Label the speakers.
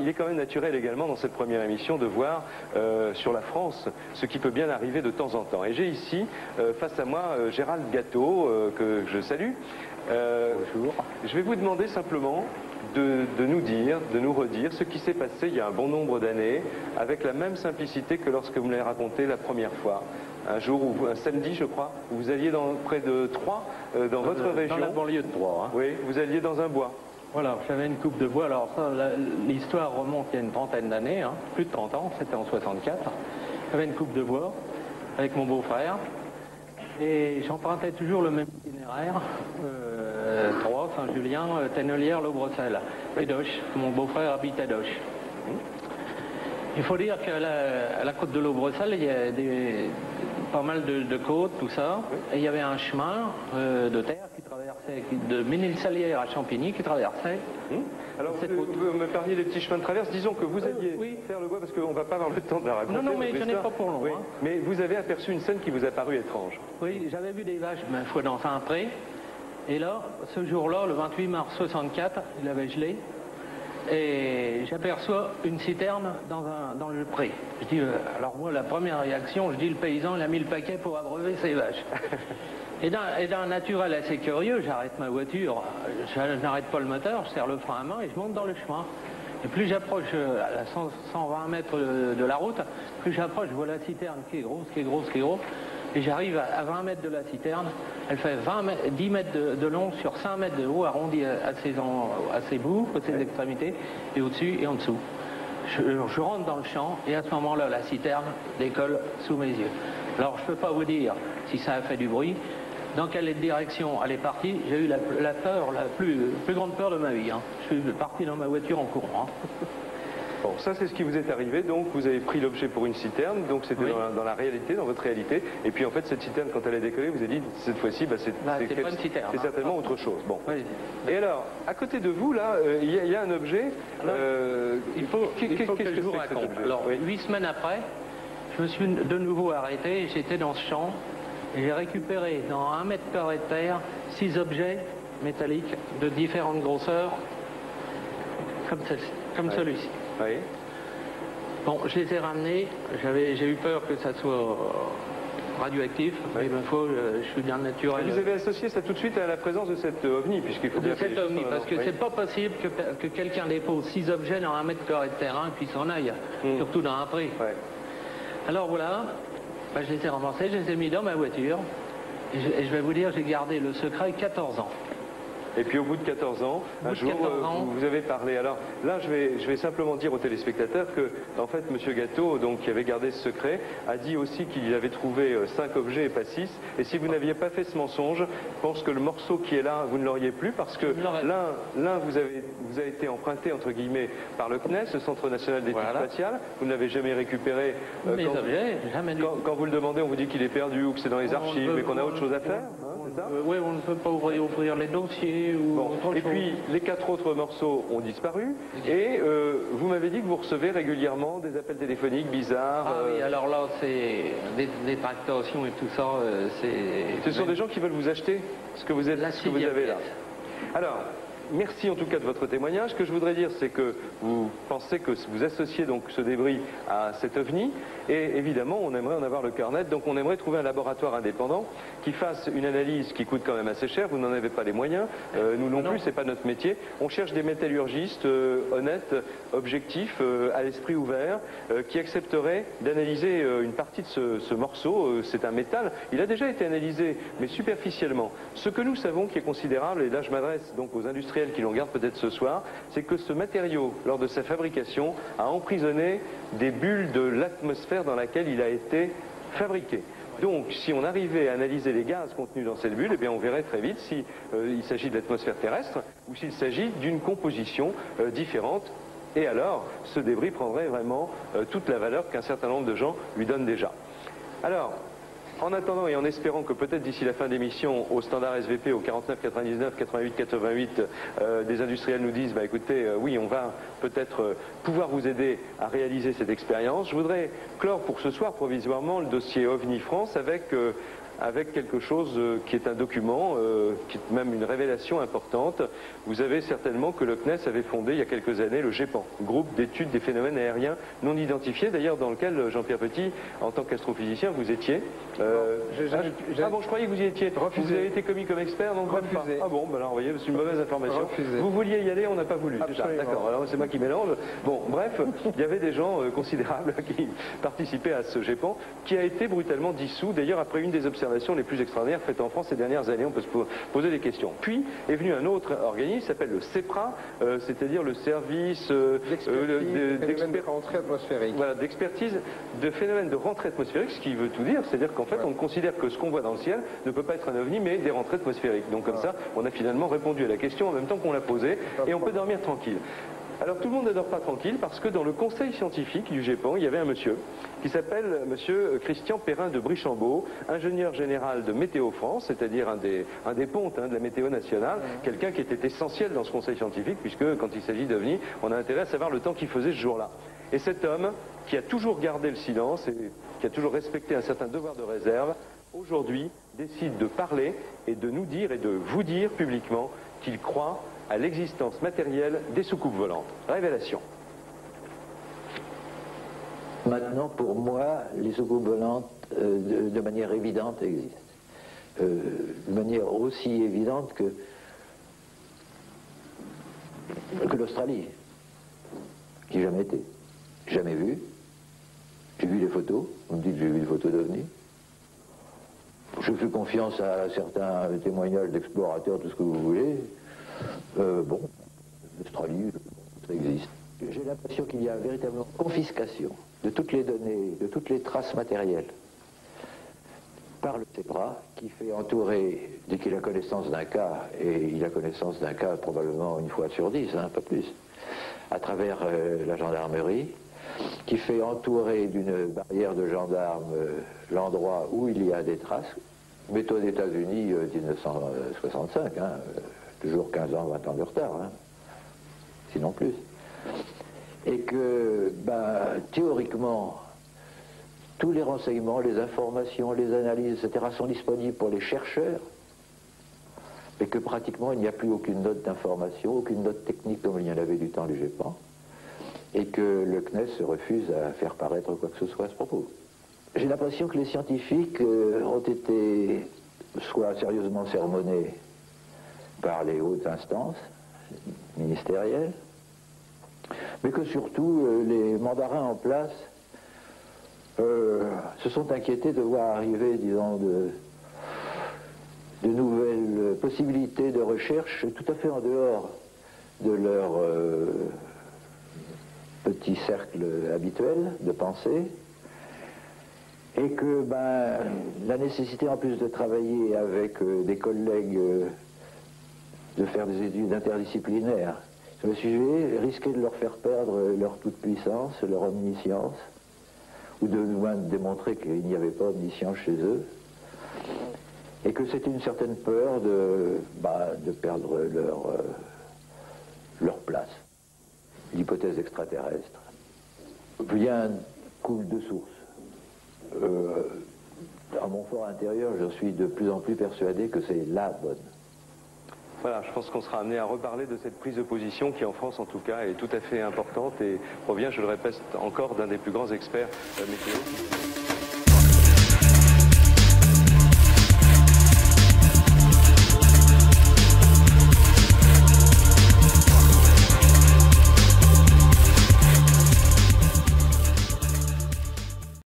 Speaker 1: est quand même naturel également dans cette première émission de voir sur la France ce qui peut bien arriver de temps en temps. Et j'ai ici face à moi Gérald Gâteau, que je salue.
Speaker 2: Bonjour.
Speaker 1: Je vais vous demander simplement de nous dire, de nous redire ce qui s'est passé il y a un bon nombre d'années, avec la même simplicité que lorsque vous me l'avez raconté la première fois. Un jour, un samedi, je crois, où vous alliez près de Troyes, dans votre région.
Speaker 2: Dans la banlieue de Troyes. Hein.
Speaker 1: Oui, vous alliez dans un bois.
Speaker 2: Voilà, j'avais une coupe de bois. Alors ça, l'histoire remonte il y a une trentaine d'années, hein, plus de 30 ans, c'était en 64. J'avais une coupe de bois avec mon beau-frère. Et j'empruntais toujours le même itinéraire, Troyes, Saint-Julien, Tennelière, Lobressel, et Doche. Mon beau-frère habite à Doche. Il faut dire qu'à la côte de Lobressel, il y a pas mal de côtes, tout ça. Et il y avait un chemin de terre qui traversait, de Ménil-Salière à Champigny, qui traversait.
Speaker 1: Alors, vous me parliez des petits chemins de traverse. Disons que vous alliez faire le bois, parce qu'on ne va pas avoir le temps de la raconter.
Speaker 2: Non, mais je n'ai pas pour long.
Speaker 1: Oui.
Speaker 2: Hein.
Speaker 1: Mais vous avez aperçu une scène qui vous a paru étrange.
Speaker 2: Oui, j'avais vu des vaches, ma foi, dans un pré. Et là, ce jour-là, le 28 mars 64, il avait gelé. Et j'aperçois une citerne dans le pré. Je dis, alors moi, la première réaction, je dis, le paysan, il a mis le paquet pour abreuver ses vaches. Et d'un naturel assez curieux, j'arrête ma voiture, je n'arrête pas le moteur, je serre le frein à main et je monte dans le chemin. Et plus j'approche à 120 mètres de la route, plus j'approche, je vois la citerne qui est grosse, qui est grosse, qui est grosse. Et j'arrive à 20 mètres de la citerne. Elle fait 10 mètres de long sur 5 mètres de haut, arrondi à ses bouts, à ses extrémités, et au-dessus et en dessous. Je rentre dans le champ, et à ce moment-là, la citerne décolle sous mes yeux. Alors, je ne peux pas vous dire si ça a fait du bruit, dans quelle direction elle est partie. J'ai eu la peur, la plus grande peur de ma vie. Hein. Je suis parti dans ma voiture en courant. Hein.
Speaker 1: Bon, ça c'est ce qui vous est arrivé, donc vous avez pris l'objet pour une citerne, donc c'était dans la réalité, dans votre réalité, et puis en fait cette citerne, quand elle a décollé, vous avez dit, cette fois-ci, c'est certainement autre chose. Bon. Oui. Et alors, à côté de vous, là, il y a un objet,
Speaker 2: il faut que je vous raconte. Alors, 8 semaines après, je me suis de nouveau arrêté, j'étais dans ce champ, et j'ai récupéré dans 1 mètre carré de terre 6 objets métalliques de différentes grosseurs, comme celui-ci.
Speaker 1: Oui.
Speaker 2: Bon, je les ai ramenés, j'ai eu peur que ça soit radioactif, mais ma foi, je suis bien naturel.
Speaker 1: Vous avez associé ça tout de suite à la présence de cet ovni, puisqu'il faut bien
Speaker 2: faire cet ovni, parce que c'est pas possible que quelqu'un dépose 6 objets dans 1 mètre carré de terrain puis s'en aille, surtout dans un pré. Ouais. Alors voilà, je les ai ramassés, je les ai mis dans ma voiture, et je vais vous dire, j'ai gardé le secret 14 ans.
Speaker 1: Et puis au bout de 14 ans, un jour, vous avez parlé. Alors là, je vais simplement dire aux téléspectateurs que, en fait, M. Gâteau, donc, qui avait gardé ce secret, a dit aussi qu'il avait trouvé 5 objets et pas 6. Et si vous n'aviez pas fait ce mensonge, je pense que le morceau qui est là, vous ne l'auriez plus, parce que l'un vous a été emprunté, entre guillemets, par le CNES, le Centre National d'Études Spatiales. Vous ne l'avez jamais récupéré. Quand vous le demandez, on vous dit qu'il est perdu ou que c'est dans les archives, mais qu'on a autre chose à faire.
Speaker 2: Oui, on ne peut pas ouvrir les dossiers ou autre chose.
Speaker 1: Et puis, les 4 autres morceaux ont disparu. Et vous m'avez dit que vous recevez régulièrement des appels téléphoniques bizarres.
Speaker 2: Ah oui, alors là, c'est des tractations et tout ça.
Speaker 1: Ce sont des gens qui veulent vous acheter ce que vous avez là. Alors, merci en tout cas de votre témoignage. Ce que je voudrais dire, c'est que vous pensez que vous associez donc ce débris à cet ovni, et évidemment, on aimerait en avoir le cœur net, donc on aimerait trouver un laboratoire indépendant qui fasse une analyse qui coûte quand même assez cher. Vous n'en avez pas les moyens, nous non plus, c'est pas notre métier. On cherche des métallurgistes honnêtes, objectifs, à l'esprit ouvert, qui accepteraient d'analyser une partie de ce morceau. C'est un métal. Il a déjà été analysé, mais superficiellement. Ce que nous savons qui est considérable, et là je m'adresse donc aux industriels qui l'on garde peut-être ce soir, c'est que ce matériau, lors de sa fabrication, a emprisonné des bulles de l'atmosphère dans laquelle il a été fabriqué. Donc, si on arrivait à analyser les gaz contenus dans cette bulle, eh bien, on verrait très vite s'il s'agit de l'atmosphère terrestre ou s'il s'agit d'une composition différente. Et alors, ce débris prendrait vraiment toute la valeur qu'un certain nombre de gens lui donnent déjà. Alors, en attendant et en espérant que peut-être d'ici la fin de l'émission, au standard SVP, au 49 99 88 88, des industriels nous disent, bah écoutez, oui, on va peut-être pouvoir vous aider à réaliser cette expérience. Je voudrais clore pour ce soir provisoirement le dossier OVNI France avec avec quelque chose qui est un document, qui est même une révélation importante. Vous savez certainement que le CNES avait fondé il y a quelques années le GEPAN, groupe d'études des phénomènes aériens non identifiés, d'ailleurs dans lequel Jean-Pierre Petit, en tant qu'astrophysicien, vous étiez. Ah bon, je croyais que vous y étiez.
Speaker 3: Refusé.
Speaker 1: Vous avez été commis comme expert, donc même pas. Ah bon, ben alors, vous voyez, c'est une mauvaise information.
Speaker 3: Refusé.
Speaker 1: Vous vouliez y aller, on n'a pas voulu. D'accord, alors c'est moi qui mélange. Bon, bref, il y avait des gens considérables qui participaient à ce GEPAN, qui a été brutalement dissous, d'ailleurs après une des observations les plus extraordinaires faites en France ces dernières années, on peut se poser des questions. Puis est venu un autre organisme qui s'appelle le CEPRA, c'est-à-dire le service d'expertise de phénomènes de rentrée atmosphérique, ce qui veut tout dire, c'est-à-dire qu'en fait on considère que ce qu'on voit dans le ciel ne peut pas être un ovni mais des rentrées atmosphériques. Donc comme ça, on a finalement répondu à la question en même temps qu'on l'a posée et on peut dormir tranquille. Alors tout le monde ne dort pas tranquille parce que dans le conseil scientifique du GEPAN, il y avait un monsieur qui s'appelle monsieur Christian Perrin de Brichambault, ingénieur général de Météo France, c'est-à-dire un des pontes de la météo nationale, quelqu'un qui était essentiel dans ce conseil scientifique puisque quand il s'agit d'OVNI, on a intérêt à savoir le temps qu'il faisait ce jour-là. Et cet homme qui a toujours gardé le silence et qui a toujours respecté un certain devoir de réserve, aujourd'hui décide de parler et de nous dire et de vous dire publiquement qu'il croit à l'existence matérielle des soucoupes volantes. Révélation.
Speaker 4: Maintenant, pour moi, les soucoupes volantes, de manière évidente, existent. De manière aussi évidente que l'Australie, qui n'a jamais été. Jamais vu. J'ai vu les photos. On me dit que j'ai vu des photos d'OVNI. Je fais confiance à certains témoignages d'explorateurs, tout ce que vous voulez. Bon, l'Australie, ça existe. J'ai l'impression qu'il y a véritablement confiscation de toutes les données, de toutes les traces matérielles par le CEPRA, qui fait entourer, dès qu'il a connaissance d'un cas, et il a connaissance d'un cas probablement une fois sur 10, pas plus, à travers la gendarmerie, qui fait entourer d'une barrière de gendarmes l'endroit où il y a des traces, méthode États-Unis 1965, toujours 15 ans, 20 ans de retard, sinon plus. Et que, théoriquement, tous les renseignements, les informations, les analyses, etc. sont disponibles pour les chercheurs, mais que pratiquement il n'y a plus aucune note d'information, aucune note technique comme il y en avait du temps du GEPAN, et que le CNES se refuse à faire paraître quoi que ce soit à ce propos. J'ai l'impression que les scientifiques ont été soit sérieusement sermonnés par les hautes instances ministérielles, mais que surtout les mandarins en place se sont inquiétés de voir arriver, disons, de nouvelles possibilités de recherche tout à fait en dehors de leur petit cercle habituel de pensée, et que la nécessité en plus de travailler avec des collègues, de faire des études interdisciplinaires sur le sujet, risquait de leur faire perdre leur toute-puissance, leur omniscience, ou de loin démontrer qu'il n'y avait pas omniscience chez eux, et que c'était une certaine peur de perdre leur place. L'hypothèse extraterrestre coule de source. À mon fort intérieur, je suis de plus en plus persuadé que c'est la bonne.
Speaker 1: Voilà, je pense qu'on sera amené à reparler de cette prise de position qui, en France en tout cas, est tout à fait importante et provient, je le répète encore, d'un des plus grands experts météo.